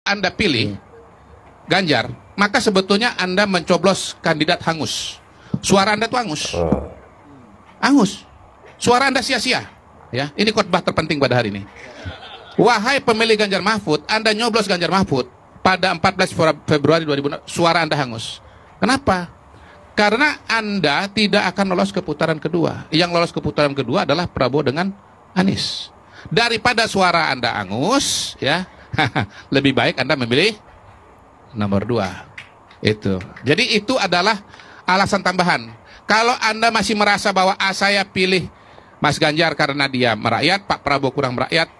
Anda pilih Ganjar, maka sebetulnya Anda mencoblos kandidat hangus. Suara Anda tuh hangus. Hangus. Suara Anda sia-sia. Ya, ini khotbah terpenting pada hari ini. Wahai pemilih Ganjar Mahfud, Anda nyoblos Ganjar Mahfud pada 14 Februari 2006, suara Anda hangus. Kenapa? Karena Anda tidak akan lolos ke putaran kedua. Yang lolos ke putaran kedua adalah Prabowo dengan Anies. Daripada suara Anda hangus, ya, lebih baik Anda memilih nomor 2. Itu. Jadi itu adalah alasan tambahan. Kalau Anda masih merasa bahwa saya pilih Mas Ganjar karena dia merakyat, Pak Prabowo kurang merakyat,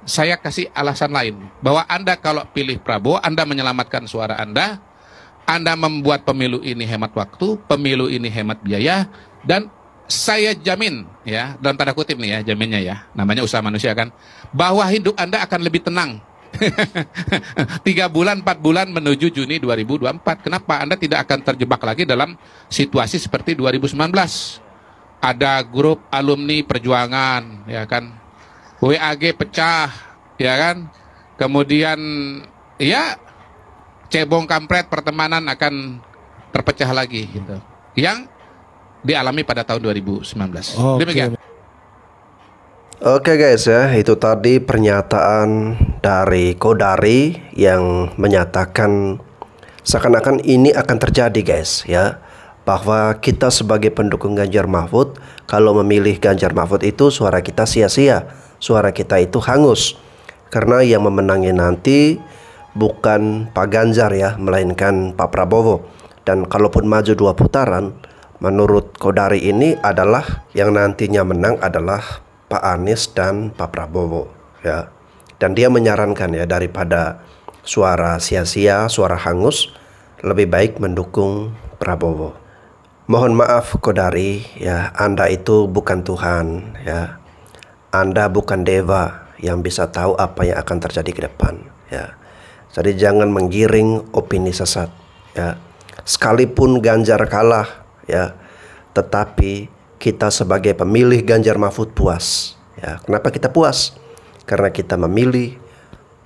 saya kasih alasan lain. Bahwa Anda kalau pilih Prabowo, Anda menyelamatkan suara Anda membuat pemilu ini hemat waktu, pemilu ini hemat biaya, dan saya jamin, ya, dalam tanda kutip nih ya, jaminnya ya, namanya usaha manusia kan, bahwa hidup Anda akan lebih tenang. 3 bulan, 4 bulan menuju Juni 2024. Kenapa? Anda tidak akan terjebak lagi dalam situasi seperti 2019. Ada grup alumni perjuangan, ya kan, WAG pecah, ya kan, kemudian ya cebong kampret pertemanan akan terpecah lagi gitu, yang dialami pada tahun 2019. Demikian. Oke guys, ya, itu tadi pernyataan dari Kodari yang menyatakan seakan-akan ini akan terjadi guys, ya, bahwa kita sebagai pendukung Ganjar Mahfud, kalau memilih Ganjar Mahfud itu suara kita sia-sia, suara kita itu hangus, karena yang memenangi nanti bukan Pak Ganjar ya, melainkan Pak Prabowo. Dan kalaupun maju 2 putaran, menurut Kodari ini adalah yang nantinya menang adalah Pak Anies dan Pak Prabowo, ya. Dan dia menyarankan ya, daripada suara sia-sia, suara hangus, lebih baik mendukung Prabowo. Mohon maaf Kodari, ya, Anda itu bukan Tuhan, ya. Anda bukan dewa yang bisa tahu apa yang akan terjadi ke depan, ya. Jadi jangan menggiring opini sesat, ya. Sekalipun Ganjar kalah, ya, tetapi kita sebagai pemilih Ganjar Mahfud puas, ya. Kenapa kita puas? Karena kita memilih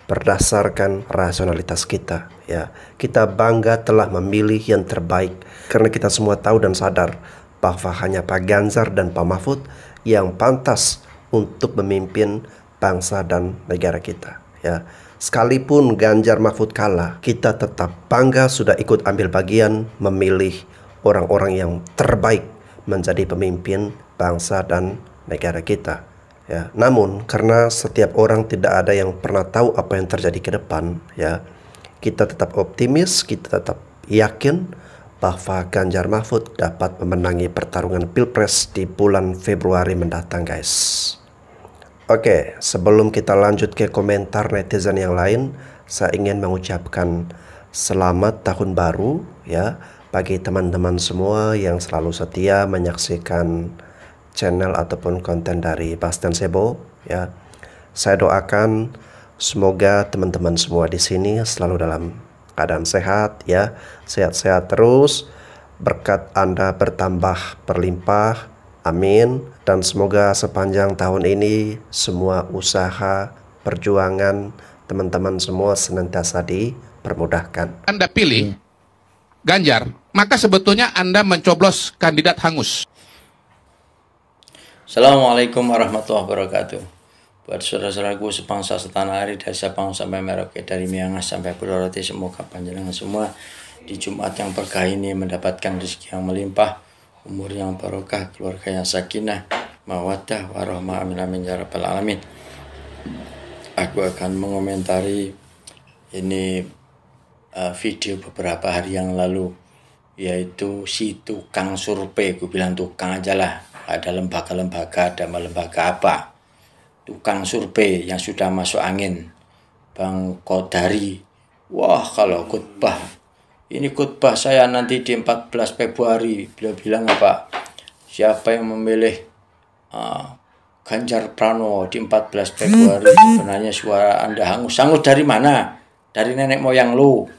berdasarkan rasionalitas kita, ya. Kita bangga telah memilih yang terbaik, karena kita semua tahu dan sadar bahwa hanya Pak Ganjar dan Pak Mahfud yang pantas untuk memimpin bangsa dan negara kita, ya. Sekalipun Ganjar Mahfud kalah, kita tetap bangga sudah ikut ambil bagian memilih orang-orang yang terbaik menjadi pemimpin bangsa dan negara kita, ya. Namun karena setiap orang tidak ada yang pernah tahu apa yang terjadi ke depan, ya, kita tetap optimis, kita tetap yakin bahwa Ganjar Mahfud dapat memenangi pertarungan Pilpres di bulan Februari mendatang guys. Oke, sebelum kita lanjut ke komentar netizen yang lain, saya ingin mengucapkan selamat tahun baru, ya, bagi teman-teman semua yang selalu setia menyaksikan channel ataupun konten dari Bastian Sebo, ya. Saya doakan semoga teman-teman semua di sini selalu dalam keadaan sehat, ya, sehat-sehat terus, berkat Anda bertambah berlimpah, amin. Dan semoga sepanjang tahun ini semua usaha, perjuangan teman-teman semua senantiasa dipermudahkan. Anda pilih Ganjar, maka sebetulnya Anda mencoblos kandidat hangus. Assalamualaikum warahmatullahi wabarakatuh. Buat saudara-saudaraku sebangsa setanah air, dari Sabang sampai Merauke, dari Miangas sampai Pulau Rote, semoga panjenengan semua di Jumat yang berkah ini mendapatkan rezeki yang melimpah, umur yang barokah, keluarga yang sakinah, mawaddah, warahmah, amin amin ya rabbal alamin. Aku akan mengomentari ini video beberapa hari yang lalu, yaitu si tukang survei. Gue bilang tukang aja lah, ada lembaga-lembaga, ada lembaga apa, tukang survei yang sudah masuk angin, Bang Kodari. Wah, kalau khutbah, ini khutbah saya nanti di 14 Februari, beliau bilang apa, siapa yang memilih Ganjar Pranowo di 14 Februari, sebenarnya suara Anda hangus. Hangus dari mana? Dari nenek moyang lu.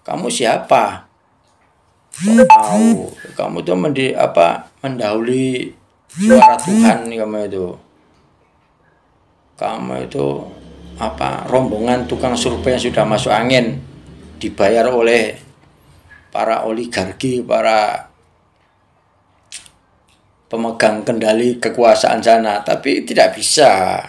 Kamu siapa? Tahu, kamu tuh mendahului suara Tuhan. Kamu itu rombongan tukang survei yang sudah masuk angin, dibayar oleh para oligarki, para pemegang kendali kekuasaan sana. Tapi tidak bisa.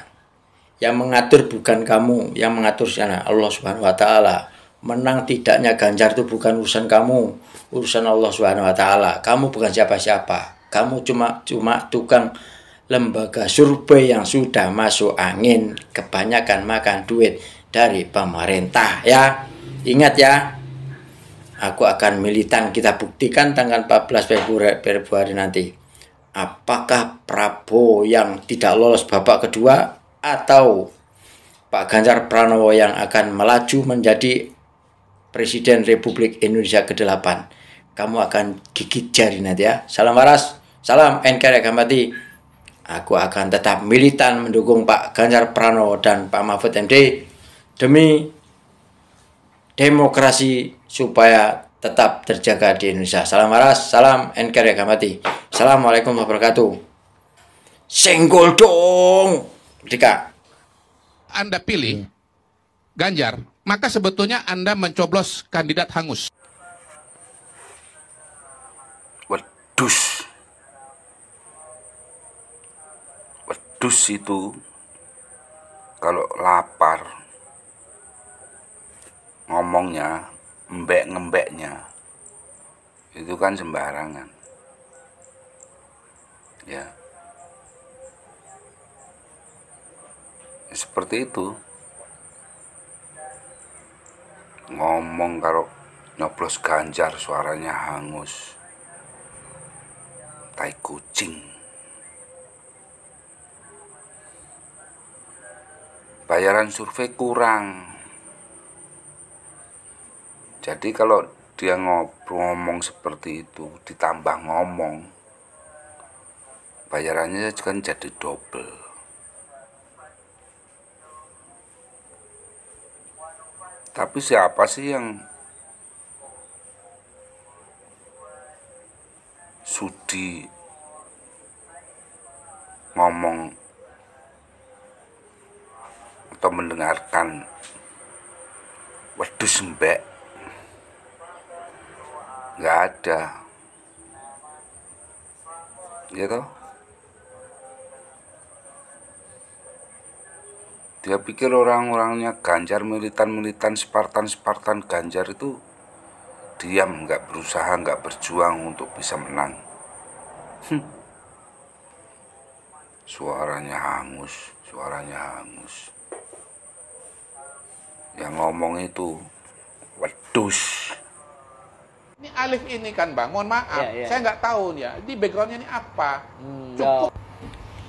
Yang mengatur bukan kamu, yang mengatur sana Allah Subhanahu wa taala. Menang tidaknya Ganjar itu bukan urusan kamu, urusan Allah Subhanahu wa taala. Kamu bukan siapa-siapa. Kamu cuma tukang lembaga survei yang sudah masuk angin, kebanyakan makan duit dari pemerintah ya. Ingat ya, aku akan militan, kita buktikan tanggal 14 Februari nanti. Apakah Prabowo yang tidak lolos babak kedua atau Pak Ganjar Pranowo yang akan melaju menjadi Presiden Republik Indonesia ke-8. Kamu akan gigit jari nanti ya. Salam waras, salam NKRI Gamati. Aku akan tetap militan mendukung Pak Ganjar Pranowo dan Pak Mahfud MD demi demokrasi supaya tetap terjaga di Indonesia. Salam waras, salam NKRI Gamati. Assalamualaikum warahmatullahi wabarakatuh. Senggol dong, Dika. Anda pilih Ganjar, maka sebetulnya Anda mencoblos kandidat hangus. Wedus. Wedus itu kalau lapar ngomongnya ngembeknya itu kan sembarangan ya, seperti itu. Ngomong kalau nyoblos Ganjar suaranya hangus, tai kucing. Bayaran survei kurang. Jadi kalau dia ngomong seperti itu ditambah ngomong, bayarannya kan jadi double. Tapi siapa sih yang sudi ngomong atau mendengarkan wedus mbek? Nggak ada, gitu. Dia pikir orang-orangnya Ganjar, militan-militan Spartan Ganjar itu diam, nggak berusaha, nggak berjuang untuk bisa menang. Suaranya hangus. Yang ngomong itu wedus. Ini Alif ini kan Bang, mohon maaf, saya nggak tahu ya, di backgroundnya ini apa. Cukup.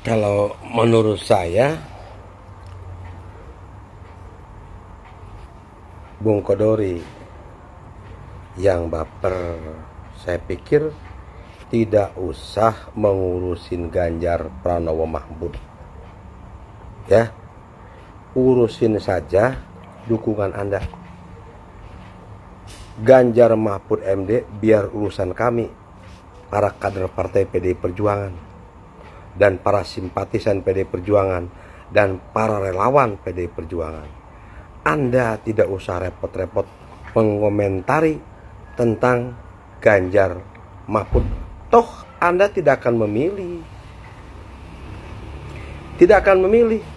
Kalau menurut saya, Bung Kodori yang baper, saya pikir tidak usah mengurusin Ganjar Pranowo Mahfud. Ya, urusin saja dukungan Anda. Ganjar Mahfud MD biar urusan kami, para kader partai PDI Perjuangan dan para simpatisan PDI Perjuangan dan para relawan PDI Perjuangan. Anda tidak usah repot-repot mengomentari tentang Ganjar Mahfud. Toh Anda tidak akan memilih.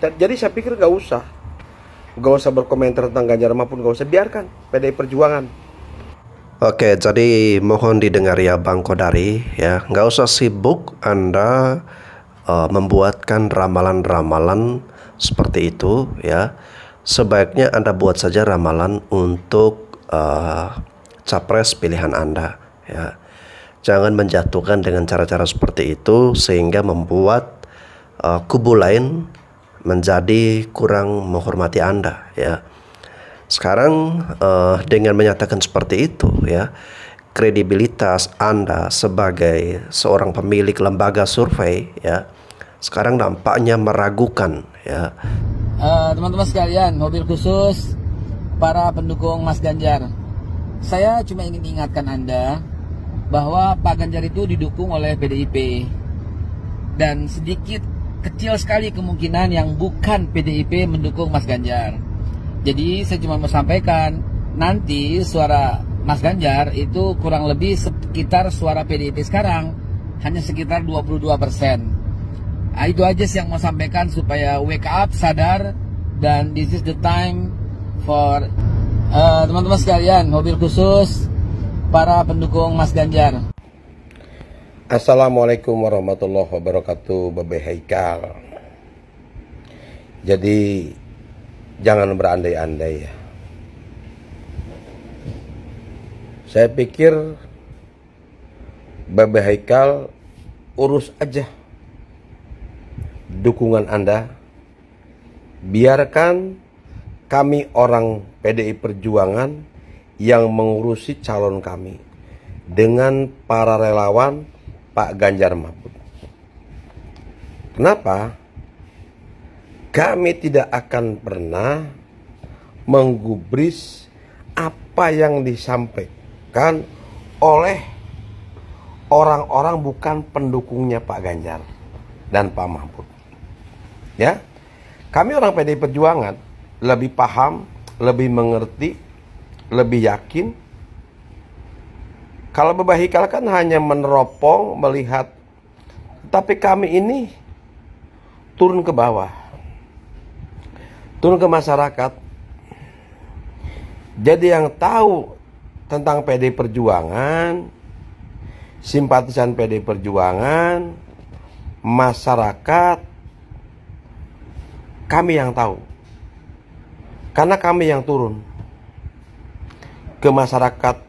Jadi saya pikir gak usah berkomentar tentang Ganjar Mahfud, gak usah, biarkan PDI Perjuangan. Oke, jadi mohon didengar ya Bang Kodari ya, nggak usah sibuk Anda membuatkan ramalan-ramalan seperti itu ya. Sebaiknya Anda buat saja ramalan untuk capres pilihan Anda ya. Jangan menjatuhkan dengan cara-cara seperti itu sehingga membuat kubu lain menjadi kurang menghormati Anda ya. Sekarang dengan menyatakan seperti itu ya, kredibilitas Anda sebagai seorang pemilik lembaga survei ya, sekarang nampaknya meragukan ya. Teman-teman sekalian, mobil khusus para pendukung Mas Ganjar, saya cuma ingin ingatkan Anda bahwa Pak Ganjar itu didukung oleh PDIP dan sedikit kecil sekali kemungkinan yang bukan PDIP mendukung Mas Ganjar. Jadi saya cuma mau sampaikan, nanti suara Mas Ganjar itu kurang lebih sekitar suara PDIP sekarang, hanya sekitar 22%. Nah, itu aja sih yang mau sampaikan supaya wake up, sadar, dan this is the time for teman-teman sekalian, mobil khusus para pendukung Mas Ganjar. Assalamualaikum warahmatullahi wabarakatuh, Babe Haikal. Jadi jangan berandai-andai ya. Saya pikir Babe Haikal urus aja dukungan Anda. Biarkan kami orang PDI Perjuangan yang mengurusi calon kami dengan para relawan Pak Ganjar Mahfud. Kenapa? Kami tidak akan pernah menggubris apa yang disampaikan oleh orang-orang bukan pendukungnya Pak Ganjar dan Pak Mahfud. Ya, kami orang PDI Perjuangan lebih paham, lebih mengerti, lebih yakin. Kalau Babe Haikal kan hanya meneropong, melihat. Tapi kami ini turun ke bawah, turun ke masyarakat. Jadi yang tahu tentang PDI Perjuangan, simpatisan PDI Perjuangan, masyarakat, kami yang tahu. Karena kami yang turun ke masyarakat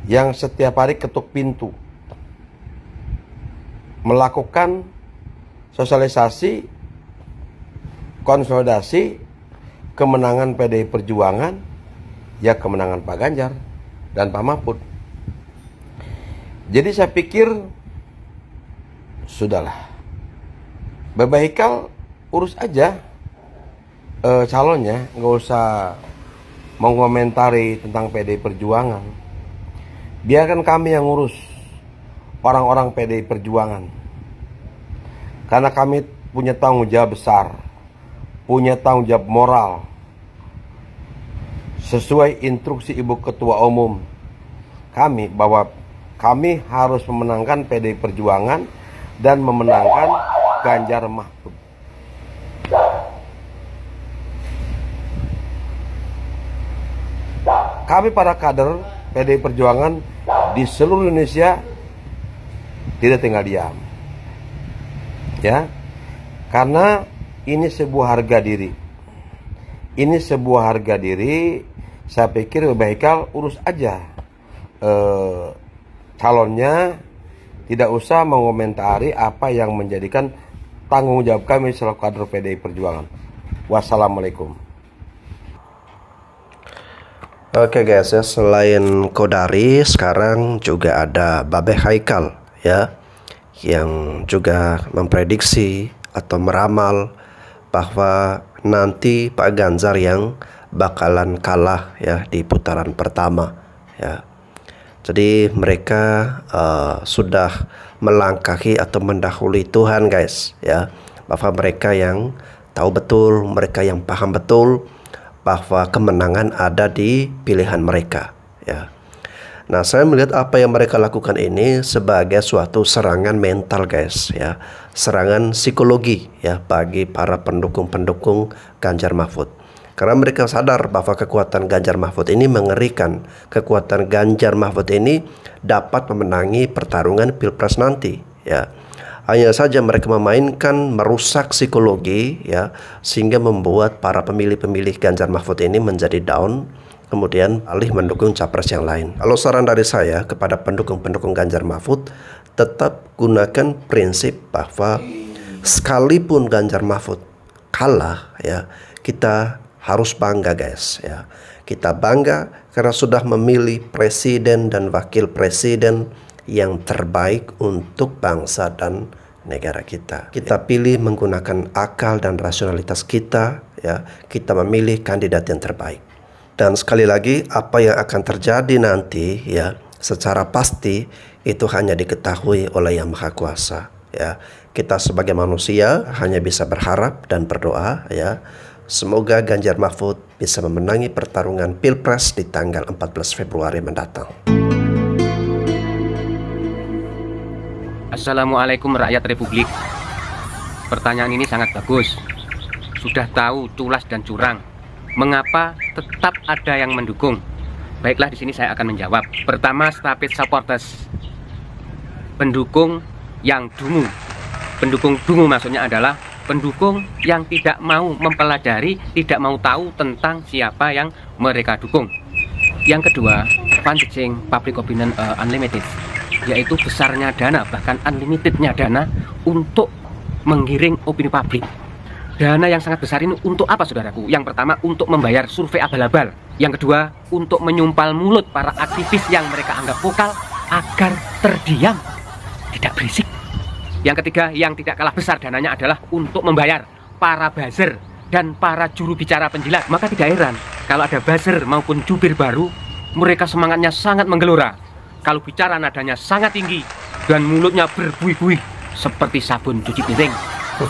yang setiap hari ketuk pintu, melakukan sosialisasi, konsolidasi kemenangan PDI Perjuangan, ya kemenangan Pak Ganjar dan Pak Mahfud. Jadi saya pikir sudahlah, Babe Haikal urus aja calonnya, nggak usah mengomentari tentang PDI Perjuangan. Biarkan kami yang ngurus orang-orang PDI Perjuangan. Karena kami punya tanggung jawab besar, punya tanggung jawab moral. Sesuai instruksi Ibu Ketua Umum kami, bahwa kami harus memenangkan PDI Perjuangan dan memenangkan Ganjar Mahfud. Kami para kader PDI Perjuangan di seluruh Indonesia tidak tinggal diam, ya, karena ini sebuah harga diri. Ini sebuah harga diri. Saya pikir Babe Haikal urus aja calonnya, tidak usah mengomentari apa yang menjadikan tanggung jawab kami selaku kader PDI Perjuangan. Wassalamualaikum. Oke guys ya, selain Kodari sekarang juga ada Babe Haikal ya, yang juga memprediksi atau meramal bahwa nanti Pak Ganjar yang bakalan kalah ya di putaran pertama ya. Jadi mereka sudah melangkahi atau mendahului Tuhan guys ya, bahwa mereka yang tahu betul, mereka yang paham betul bahwa kemenangan ada di pilihan mereka ya. Nah, saya melihat apa yang mereka lakukan ini sebagai suatu serangan mental guys ya, serangan psikologi ya bagi para pendukung-pendukung Ganjar Mahfud. Karena mereka sadar bahwa kekuatan Ganjar Mahfud ini mengerikan. Kekuatan Ganjar Mahfud ini dapat memenangi pertarungan Pilpres nanti ya. Hanya saja mereka memainkan, merusak psikologi ya, sehingga membuat para pemilih-pemilih Ganjar Mahfud ini menjadi down, kemudian alih mendukung capres yang lain. Kalau saran dari saya kepada pendukung-pendukung Ganjar Mahfud, tetap gunakan prinsip bahwa sekalipun Ganjar Mahfud kalah ya, kita harus bangga guys ya. Kita bangga karena sudah memilih presiden dan wakil presiden yang terbaik untuk bangsa dan negara kita. Kita pilih menggunakan akal dan rasionalitas kita ya. Kita memilih kandidat yang terbaik. Dan sekali lagi, apa yang akan terjadi nanti ya, secara pasti itu hanya diketahui oleh Yang Maha Kuasa ya. kita sebagai manusia hanya bisa berharap dan berdoa ya. Semoga Ganjar Mahfud bisa memenangi pertarungan Pilpres di tanggal 14 Februari mendatang. Assalamualaikum rakyat Republik. Pertanyaan ini sangat bagus. Sudah tahu culas dan curang, mengapa tetap ada yang mendukung? Baiklah, di sini saya akan menjawab. Pertama, stupid supporters. Pendukung yang dungu. Pendukung dungu maksudnya adalah pendukung yang tidak mau mempelajari, tidak mau tahu tentang siapa yang mereka dukung. Yang kedua, funding public opinion unlimited, yaitu besarnya dana, bahkan unlimitednya dana untuk menggiring opini publik. Dana yang sangat besar ini untuk apa, saudaraku? Yang pertama, untuk membayar survei abal-abal. Yang kedua, untuk menyumpal mulut para aktivis yang mereka anggap vokal agar terdiam, tidak berisik. Yang ketiga, yang tidak kalah besar dananya adalah untuk membayar para buzzer dan para juru bicara penjilat. Maka tidak heran kalau ada buzzer maupun jubir baru, mereka semangatnya sangat menggelora. Kalau bicara nadanya sangat tinggi dan mulutnya berbuih-buih seperti sabun cuci piring.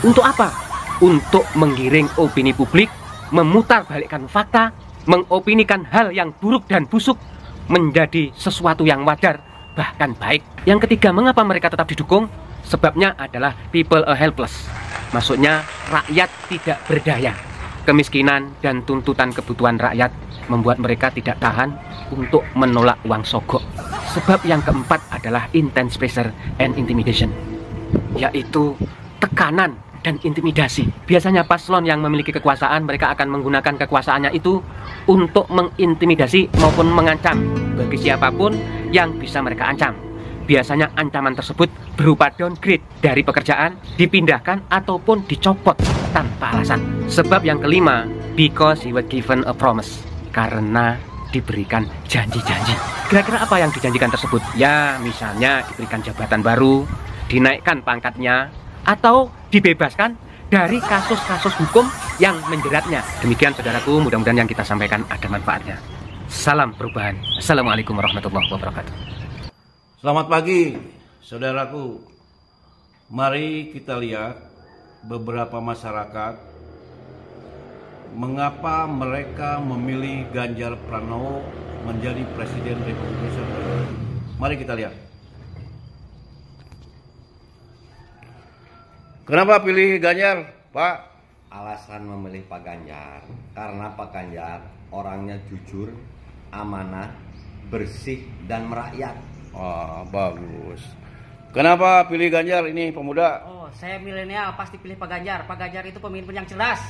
Untuk apa? Untuk menggiring opini publik, memutarbalikkan fakta, mengopinikan hal yang buruk dan busuk menjadi sesuatu yang wajar, bahkan baik. Yang ketiga, mengapa mereka tetap didukung? Sebabnya adalah people are helpless. Maksudnya rakyat tidak berdaya. Kemiskinan dan tuntutan kebutuhan rakyat membuat mereka tidak tahan untuk menolak uang sogok. Sebab yang keempat adalah intense pressure and intimidation, yaitu tekanan dan intimidasi. Biasanya paslon yang memiliki kekuasaan, mereka akan menggunakan kekuasaannya itu untuk mengintimidasi maupun mengancam bagi siapapun yang bisa mereka ancam. Biasanya ancaman tersebut berupa downgrade dari pekerjaan, dipindahkan ataupun dicopot tanpa alasan. Sebab yang kelima, because he was given a promise, karena diberikan janji-janji. Kira-kira apa yang dijanjikan tersebut? Ya, misalnya diberikan jabatan baru, dinaikkan pangkatnya, atau dibebaskan dari kasus-kasus hukum yang menjeratnya. Demikian saudaraku, mudah-mudahan yang kita sampaikan ada manfaatnya. Salam perubahan. Assalamualaikum warahmatullahi wabarakatuh. Selamat pagi, saudaraku. Mari kita lihat beberapa masyarakat mengapa mereka memilih Ganjar Pranowo menjadi Presiden Republik Indonesia. Mari kita lihat. Kenapa pilih Ganjar, Pak? Alasan memilih Pak Ganjar karena Pak Ganjar orangnya jujur, amanah, bersih, dan merakyat. Wah, bagus. Kenapa pilih Ganjar ini, pemuda? Oh, saya milenial, pasti pilih Pak Ganjar. Pak Ganjar itu pemimpin yang cerdas.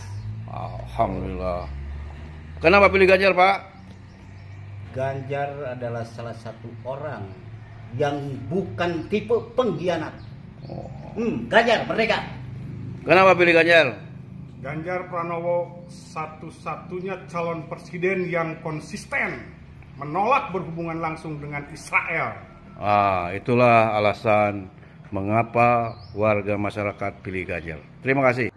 Alhamdulillah. Kenapa pilih Ganjar, Pak? Ganjar adalah salah satu orang yang bukan tipe pengkhianat. Ganjar merdeka. Kenapa pilih Ganjar? Ganjar Pranowo satu-satunya calon presiden yang konsisten menolak berhubungan langsung dengan Israel. Itulah alasan mengapa warga masyarakat pilih Ganjar. Terima kasih.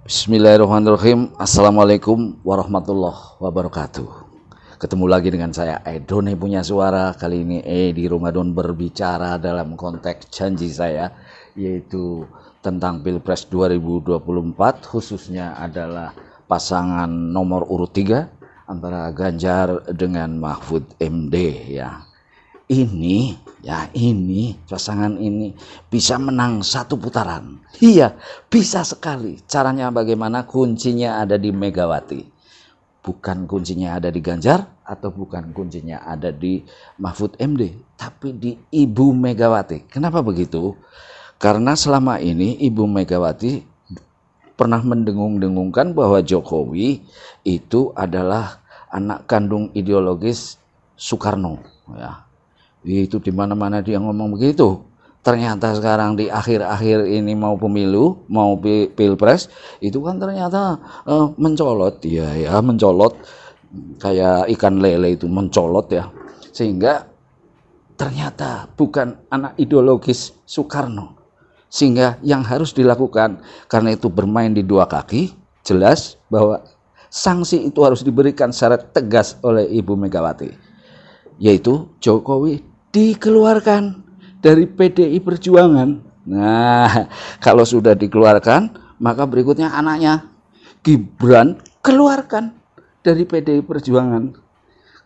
Bismillahirrahmanirrahim. Assalamualaikum warahmatullahi wabarakatuh. Ketemu lagi dengan saya Edone punya suara. Kali ini Edi Ramadan berbicara dalam konteks janji saya, yaitu tentang Pilpres 2024, khususnya adalah pasangan nomor urut 3 antara Ganjar dengan Mahfud MD ya. Ini pasangan ini bisa menang satu putaran. Iya, bisa sekali. Caranya bagaimana? Kuncinya ada di Megawati. Bukan kuncinya ada di Ganjar atau bukan kuncinya ada di Mahfud MD, tapi di Ibu Megawati. Kenapa begitu? Karena selama ini Ibu Megawati pernah mendengung-dengungkan bahwa Jokowi itu adalah anak kandung ideologis Soekarno ya. Itu di mana-mana dia ngomong begitu. Ternyata sekarang di akhir-akhir ini mau pemilu, mau pilpres, itu kan ternyata mencolot ya, mencolot kayak ikan lele itu mencolot ya. Sehingga ternyata bukan anak ideologis Soekarno. Sehingga yang harus dilakukan, karena itu bermain di dua kaki, jelas bahwa sanksi itu harus diberikan secara tegas oleh Ibu Megawati, yaitu Jokowi dikeluarkan dari PDI Perjuangan. Nah, kalau sudah dikeluarkan, maka berikutnya anaknya Gibran keluarkan dari PDI Perjuangan.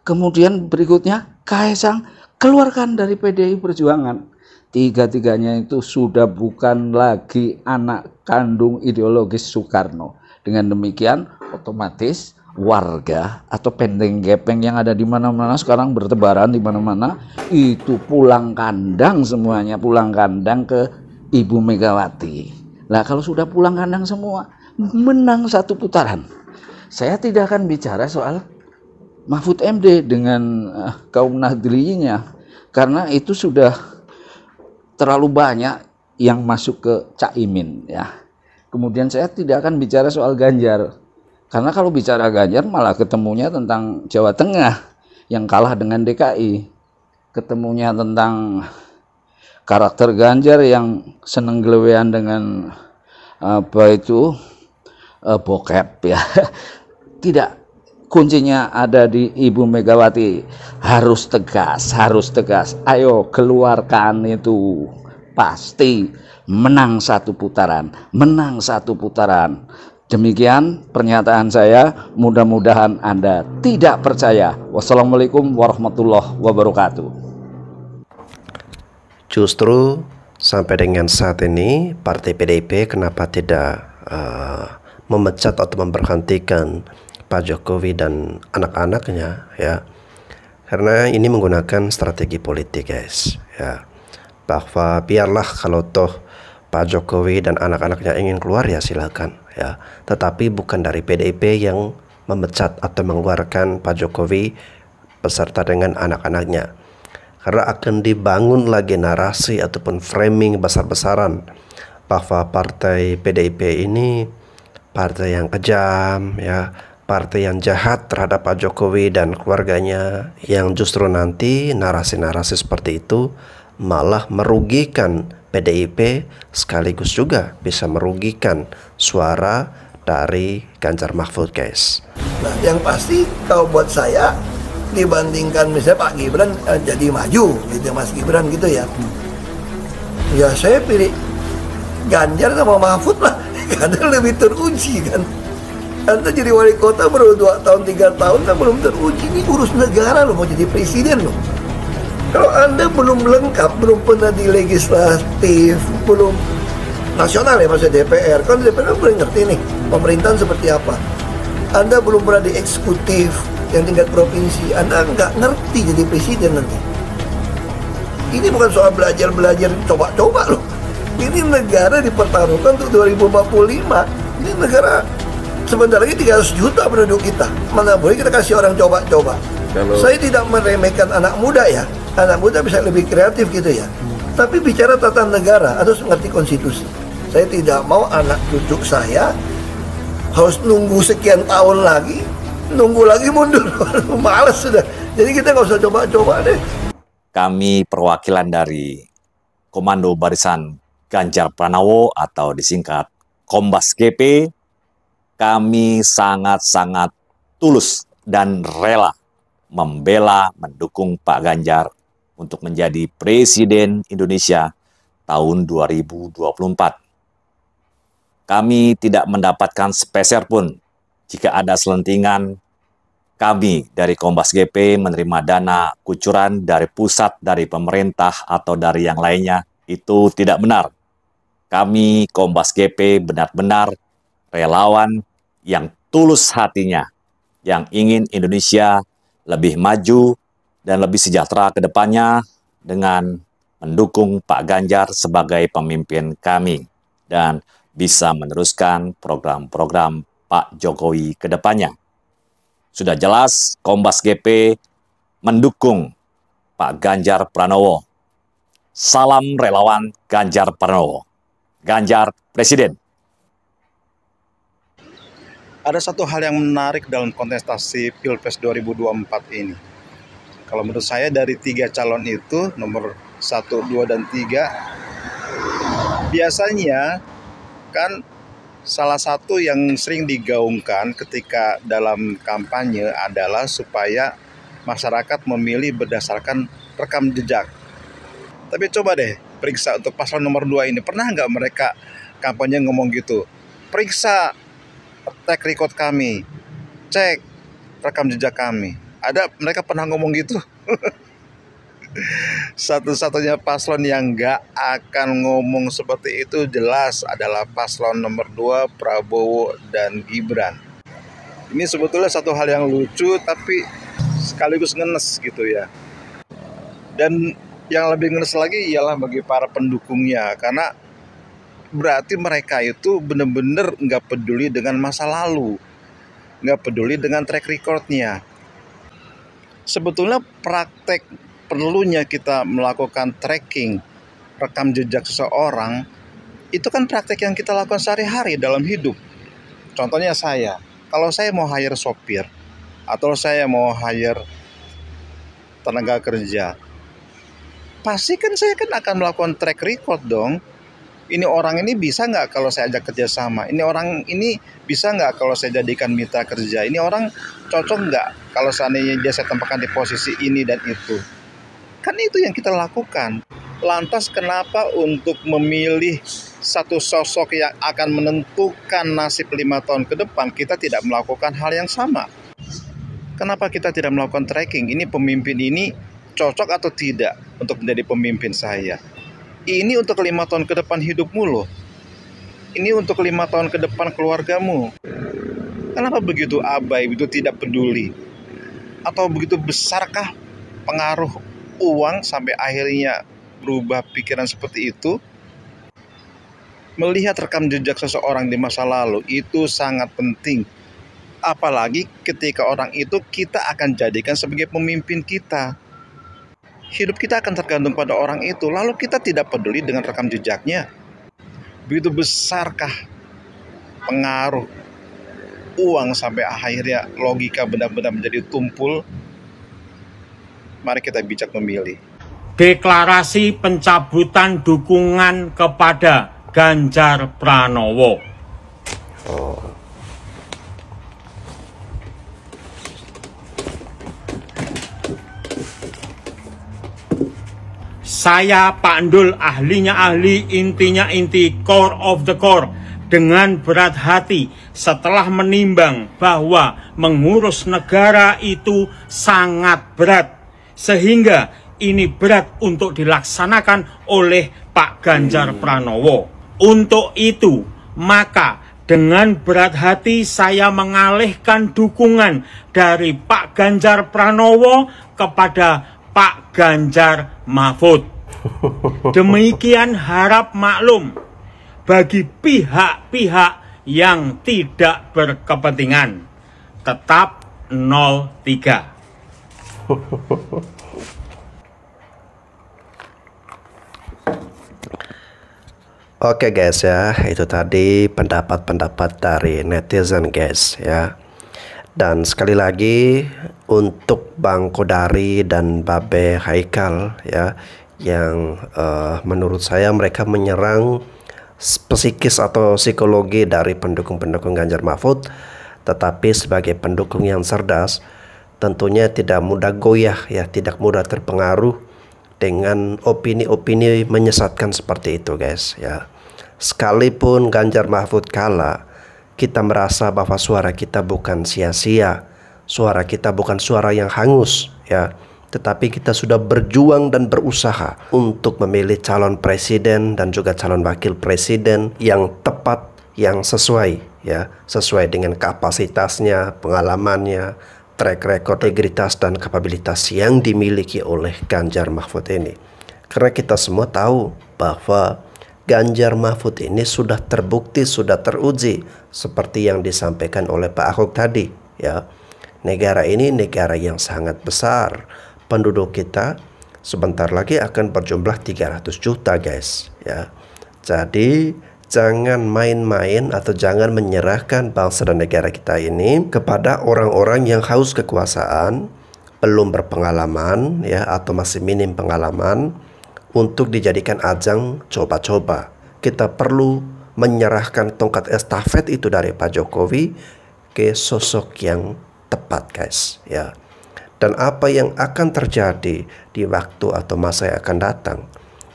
Kemudian berikutnya Kaesang keluarkan dari PDI Perjuangan. Tiga-tiganya itu sudah bukan lagi anak kandung ideologis Soekarno. Dengan demikian otomatis warga atau pendeng gepeng yang ada di mana-mana sekarang bertebaran di mana-mana itu pulang kandang semuanya, pulang kandang ke Ibu Megawati. Nah, kalau sudah pulang kandang semua, menang satu putaran. Saya tidak akan bicara soal Mahfud MD dengan kaum Nahdliyinya karena itu sudah terlalu banyak yang masuk ke Caimin ya. Kemudian saya tidak akan bicara soal Ganjar. Karena kalau bicara Ganjar malah ketemunya tentang Jawa Tengah yang kalah dengan DKI. Ketemunya tentang karakter Ganjar yang seneng gelewean dengan bokep ya. Tidak, kuncinya ada di Ibu Megawati. Harus tegas, harus tegas. Ayo keluarkan itu. Pasti menang satu putaran, menang satu putaran. Demikian pernyataan saya, mudah-mudahan Anda tidak percaya. Wassalamualaikum warahmatullahi wabarakatuh. Justru sampai dengan saat ini Partai PDIP kenapa tidak memecat atau memberhentikan Pak Jokowi dan anak-anaknya ya? Karena ini menggunakan strategi politik guys ya. Bahwa biarlah kalau toh Pak Jokowi dan anak-anaknya ingin keluar ya silakan ya, tetapi bukan dari PDIP yang memecat atau mengeluarkan Pak Jokowi beserta dengan anak-anaknya, karena akan dibangun lagi narasi ataupun framing besar-besaran bahwa partai PDIP ini partai yang kejam ya, partai yang jahat terhadap Pak Jokowi dan keluarganya, yang justru nanti narasi-narasi seperti itu malah merugikan PDIP sekaligus juga bisa merugikan suara dari Ganjar Mahfud guys. Nah, yang pasti kalau buat saya dibandingkan misalnya Pak Gibran jadi maju gitu Mas Gibran gitu ya. Ya saya pilih Ganjar sama Mahfud lah karena lebih teruji kan. Anda jadi wali kota baru 2 tahun 3 tahun kan belum teruji. Ini urus negara loh, mau jadi presiden loh. Kalau Anda belum lengkap, belum pernah di legislatif, belum nasional ya maksudnya DPR, kan DPR belum ngerti nih pemerintahan seperti apa. Anda belum pernah di eksekutif yang tingkat provinsi, Anda nggak ngerti jadi presiden nanti. Ini bukan soal belajar-belajar, coba-coba loh. Ini negara dipertaruhkan untuk 2045. Ini negara sebentar lagi 300 juta penduduk kita. Mana boleh kita kasih orang coba-coba. Saya tidak meremehkan anak muda ya. Anak muda bisa lebih kreatif gitu ya. Tapi bicara tata negara harus mengerti konstitusi. Saya tidak mau anak cucu saya harus nunggu sekian tahun lagi, nunggu lagi mundur. Males sudah. Jadi kita nggak usah coba-coba deh. Kami perwakilan dari Komando Barisan Ganjar Pranowo atau disingkat Kombas GP, kami sangat-sangat tulus dan rela membela, mendukung Pak Ganjar untuk menjadi Presiden Indonesia tahun 2024. Kami tidak mendapatkan sepeser pun jika ada selentingan kami dari Kombas GP menerima dana kucuran dari pusat, dari pemerintah, atau dari yang lainnya. Itu tidak benar. Kami Kombas GP benar-benar relawan yang tulus hatinya, yang ingin Indonesia lebih maju dan lebih sejahtera ke depannya dengan mendukung Pak Ganjar sebagai pemimpin kami dan bisa meneruskan program-program Pak Jokowi ke depannya. Sudah jelas Kombas GP mendukung Pak Ganjar Pranowo. Salam relawan Ganjar Pranowo. Ganjar Presiden. Ada satu hal yang menarik dalam kontestasi Pilpres 2024 ini. Kalau menurut saya dari 3 calon itu, nomor 1, 2, dan 3, biasanya kan salah satu yang sering digaungkan ketika dalam kampanye adalah supaya masyarakat memilih berdasarkan rekam jejak. Tapi coba deh periksa untuk paslon nomor 2 ini. Pernah nggak mereka kampanye ngomong gitu? Periksa track record kami, cek rekam jejak kami. Ada mereka pernah ngomong gitu? Satu-satunya paslon yang nggak akan ngomong seperti itu jelas adalah paslon nomor 2 Prabowo dan Gibran. Ini sebetulnya satu hal yang lucu tapi sekaligus ngenes gitu ya. Dan yang lebih ngenes lagi ialah bagi para pendukungnya, karena berarti mereka itu benar-benar nggak peduli dengan masa lalu, nggak peduli dengan track recordnya. Sebetulnya praktek perlunya kita melakukan tracking rekam jejak seseorang itu kan praktek yang kita lakukan sehari-hari dalam hidup. Contohnya saya, kalau saya mau hire sopir atau saya mau hire tenaga kerja, pasti kan saya akan melakukan track record dong. Ini orang ini bisa nggak kalau saya ajak kerjasama? Ini orang ini bisa nggak kalau saya jadikan mitra kerja? Ini orang cocok nggak kalau seandainya dia saya tempatkan di posisi ini dan itu? Kan itu yang kita lakukan. Lantas kenapa untuk memilih satu sosok yang akan menentukan nasib 5 tahun ke depan kita tidak melakukan hal yang sama? Kenapa kita tidak melakukan tracking? Ini pemimpin ini cocok atau tidak untuk menjadi pemimpin saya? Ini untuk 5 tahun ke depan hidupmu loh. Ini untuk 5 tahun ke depan keluargamu. Kenapa begitu abai, begitu tidak peduli? Atau begitu besarkah pengaruh uang sampai akhirnya berubah pikiran seperti itu? Melihat rekam jejak seseorang di masa lalu itu sangat penting. Apalagi ketika orang itu kita akan jadikan sebagai pemimpin kita. Hidup kita akan tergantung pada orang itu, lalu kita tidak peduli dengan rekam jejaknya. Begitu besarkah pengaruh uang sampai akhirnya logika benar-benar menjadi tumpul? Mari kita bijak memilih. Deklarasi pencabutan dukungan kepada Ganjar Pranowo. Saya Pak Ndul, ahlinya ahli, intinya inti, core of the core, dengan berat hati setelah menimbang bahwa mengurus negara itu sangat berat, sehingga ini berat untuk dilaksanakan oleh Pak Ganjar Pranowo. Untuk itu, maka dengan berat hati saya mengalihkan dukungan dari Pak Ganjar Pranowo kepada Pak Ganjar Mahfud. Demikian harap maklum bagi pihak-pihak yang tidak berkepentingan. Tetap 03. Oke guys ya, itu tadi pendapat-pendapat dari netizen guys ya. Dan sekali lagi untuk Bang Kodari dan Babe Haikal ya, yang menurut saya mereka menyerang psikis atau psikologi dari pendukung-pendukung Ganjar Mahfud, tetapi sebagai pendukung yang cerdas tentunya tidak mudah goyah ya, tidak mudah terpengaruh dengan opini-opini menyesatkan seperti itu guys ya. Sekalipun Ganjar Mahfud kalah, kita merasa bahwa suara kita bukan sia-sia, suara kita bukan suara yang hangus ya, tetapi kita sudah berjuang dan berusaha untuk memilih calon presiden dan juga calon wakil presiden yang tepat, yang sesuai ya, sesuai dengan kapasitasnya, pengalamannya, track record, integritas dan kapabilitas yang dimiliki oleh Ganjar Mahfud ini. Karena kita semua tahu bahwa Ganjar Mahfud ini sudah terbukti, sudah teruji seperti yang disampaikan oleh Pak Ahok tadi ya. Negara ini negara yang sangat besar. Penduduk kita sebentar lagi akan berjumlah 300 juta guys ya. Jadi jangan main-main atau jangan menyerahkan bangsa dan negara kita ini kepada orang-orang yang haus kekuasaan, belum berpengalaman ya, atau masih minim pengalaman, untuk dijadikan ajang coba-coba. Kita perlu menyerahkan tongkat estafet itu dari Pak Jokowi ke sosok yang tepat guys ya. Dan apa yang akan terjadi di waktu atau masa yang akan datang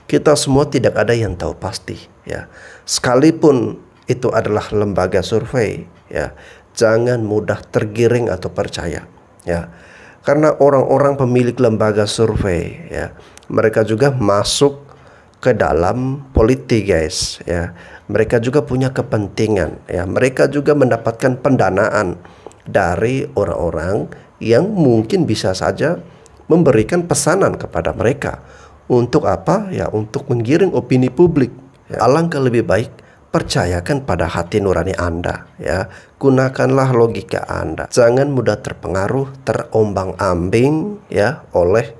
Kita semua tidak ada yang tahu pasti, ya. Sekalipun itu adalah lembaga survei, ya, jangan mudah tergiring atau percaya, ya. Karena orang-orang pemilik lembaga survei, ya, mereka juga masuk ke dalam politik, guys, ya. Mereka juga punya kepentingan, ya. Mereka juga mendapatkan pendanaan dari orang-orang yang mungkin bisa saja memberikan pesanan kepada mereka. Untuk apa? Ya, untuk menggiring opini publik. Ya, alangkah lebih baik percayakan pada hati nurani Anda, ya. Gunakanlah logika Anda. Jangan mudah terpengaruh, terombang-ambing, ya, oleh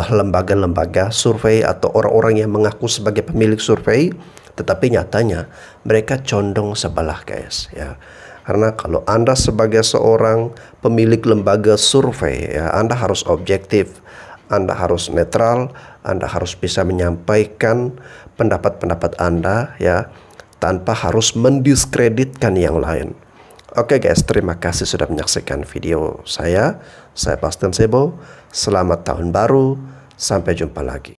lembaga-lembaga survei atau orang-orang yang mengaku sebagai pemilik survei, tetapi nyatanya mereka condong sebelah, guys, ya. Karena kalau Anda sebagai seorang pemilik lembaga survei, ya, Anda harus objektif, Anda harus netral, Anda harus bisa menyampaikan pendapat-pendapat Anda, ya, tanpa harus mendiskreditkan yang lain. Oke guys, terima kasih sudah menyaksikan video saya. Saya Bastian Sebo. Selamat tahun baru. Sampai jumpa lagi.